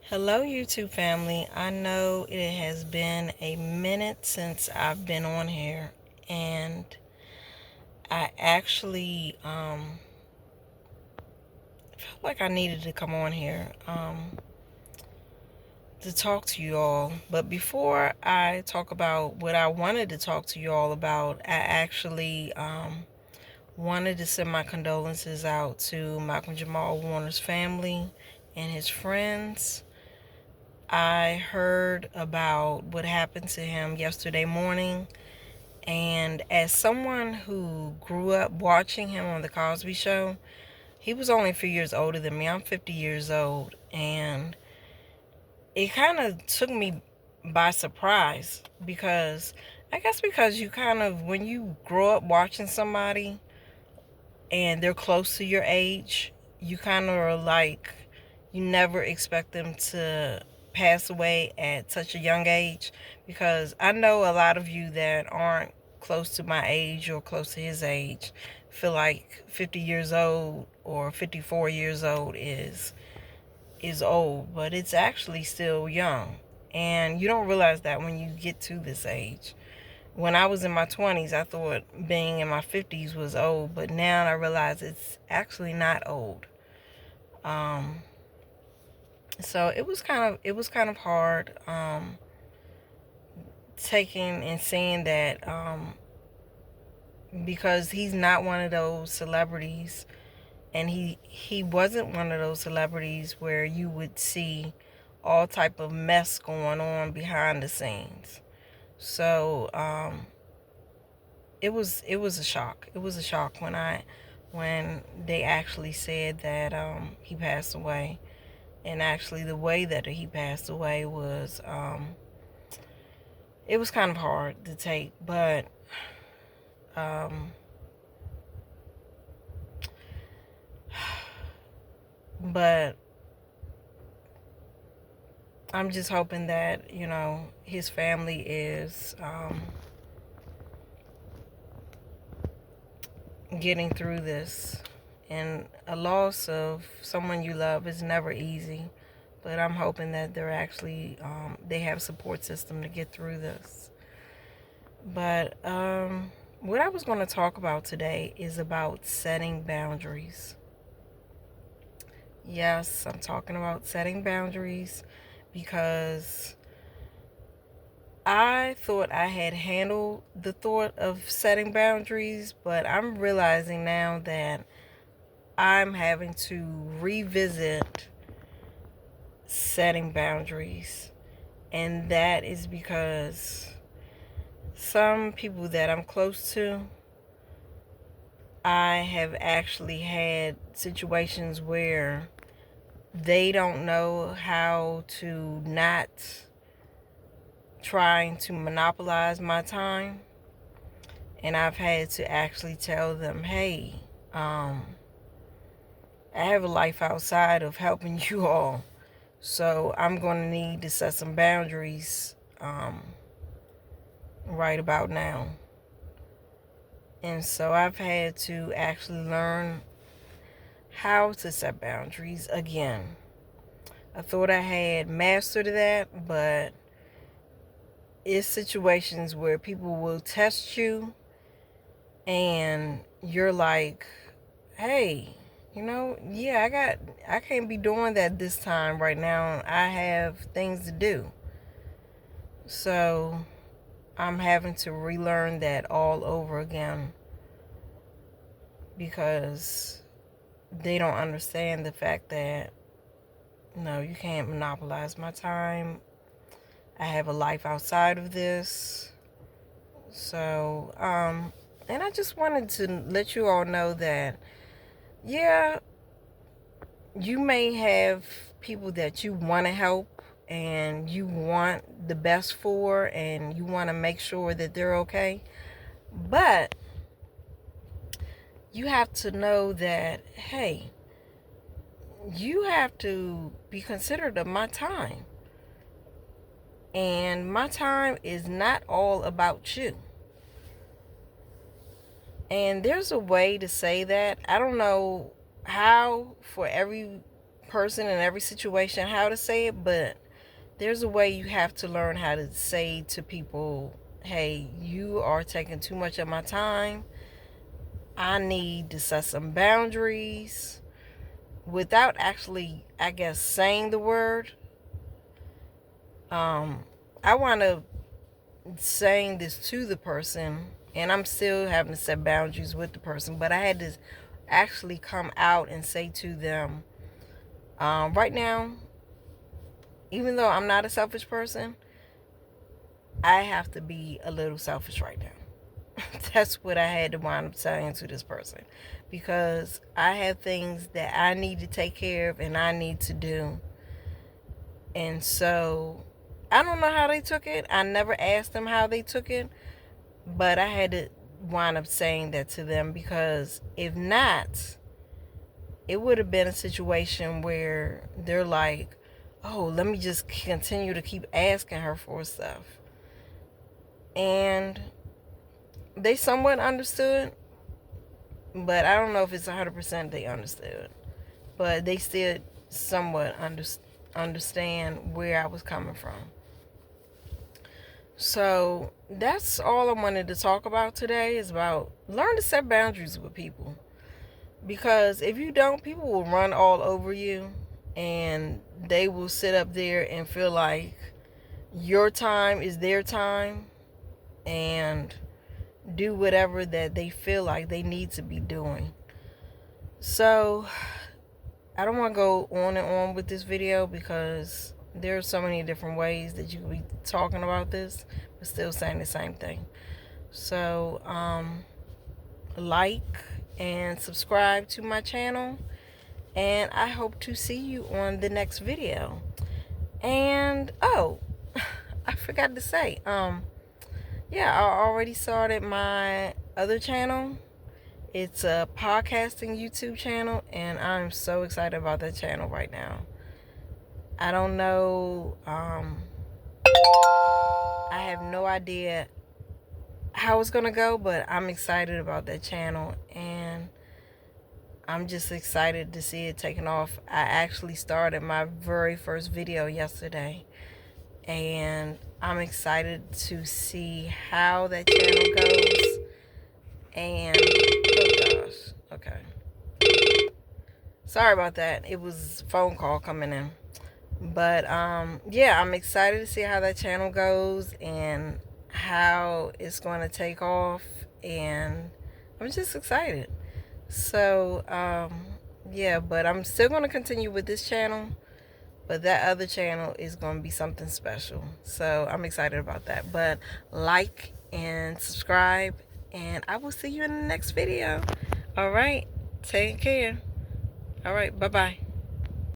Hello, YouTube family. I know it has been a minute since I've been on here, and I actually felt like I needed to come on here to talk to you all. But before I talk about what I wanted to talk to you all about, I actually wanted to send my condolences out to Malcolm Jamal Warner's family and his friends. I heard about what happened to him yesterday morning, and as someone who grew up watching him on The Cosby Show, he was only a few years older than me. I'm 50 years old, and it kind of took me by surprise because I guess because you kind of, when you grow up watching somebody and they're close to your age, you kind of are like, you never expect them to pass away at such a young age, because I know a lot of you that aren't close to my age or close to his age feel like 50 years old or 54 years old is old, but it's actually still young. And you don't realize that when you get to this age. When I was in my 20s, I thought being in my 50s was old, but now I realize it's actually not old. Um, so it was kind of hard taking and seeing that, because he's not one of those celebrities, and he wasn't one of those celebrities where you would see all type of mess going on behind the scenes. So it was a shock. It was a shock when they actually said that he passed away. And actually the way that he passed away was it was kind of hard to take, um but I'm just hoping that, his family is getting through this. And a loss of someone you love is never easy, but I'm hoping that they're actually they have support system to get through this. But what I was going to talk about today is about setting boundaries. Yes, I'm talking about setting boundaries because I thought I had handled the thought of setting boundaries, but I'm realizing now that I'm having to revisit setting boundaries. And that is because some people that I'm close to, I have actually had situations where they don't know how to not trying to monopolize my time. And I've had to actually tell them, hey, I have a life outside of helping you all. So I'm going to need to set some boundaries right about now. And so I've had to actually learn how to set boundaries again. I thought I had mastered that, but it's situations where people will test you and you're like, hey, yeah, I can't be doing that this time right now. I have things to do. So I'm having to relearn that all over again because they don't understand the fact that, no, you can't monopolize my time. I have a life outside of this. So, and I just wanted to let you all know that, yeah, you may have people that you want to help and you want the best for, and you want to make sure that they're okay. But you have to know that, hey, you have to be considerate of my time. And my time is not all about you. And there's a way to say that. I don't know how for every person in every situation how to say it, but there's a way you have to learn how to say to people, hey, you are taking too much of my time. I need to set some boundaries without actually, I guess, saying the word. I want to saying this to the person, and I'm still having to set boundaries with the person, but I had to actually come out and say to them, right now, even though I'm not a selfish person, I have to be a little selfish right now. That's what I had to wind up saying to this person, because I have things that I need to take care of and I need to do. And so I don't know how they took it. I never asked them how they took it, but I had to wind up saying that to them, because if not, it would have been a situation where they're like, oh, let me just continue to keep asking her for stuff. And they somewhat understood, but I don't know if it's 100% they understood. But they still somewhat understand where I was coming from. So that's all I wanted to talk about today, is about learn to set boundaries with people. Because if you don't, people will run all over you, and they will sit up there and feel like your time is their time and do whatever that they feel like they need to be doing. So I don't want to go on and on with this video, because there are so many different ways that you could be talking about this but still saying the same thing. So like and subscribe to my channel, and I hope to see you on the next video. And oh, I forgot to say, yeah, I already started my other channel. It's a podcasting YouTube channel, and I'm so excited about that channel right now. I don't know, I have no idea how it's gonna go, but I'm excited about that channel, and I'm just excited to see it taking off. I actually started my very first video yesterday, and I'm excited to see how that channel goes. And oh gosh, okay, sorry about that. It was a phone call coming in. But yeah, I'm excited to see how that channel goes and how it's going to take off, and I'm just excited. So yeah, but I'm still going to continue with this channel, but that other channel is going to be something special. So I'm excited about that. But like and subscribe, and I will see you in the next video. All right, take care. All right, bye-bye.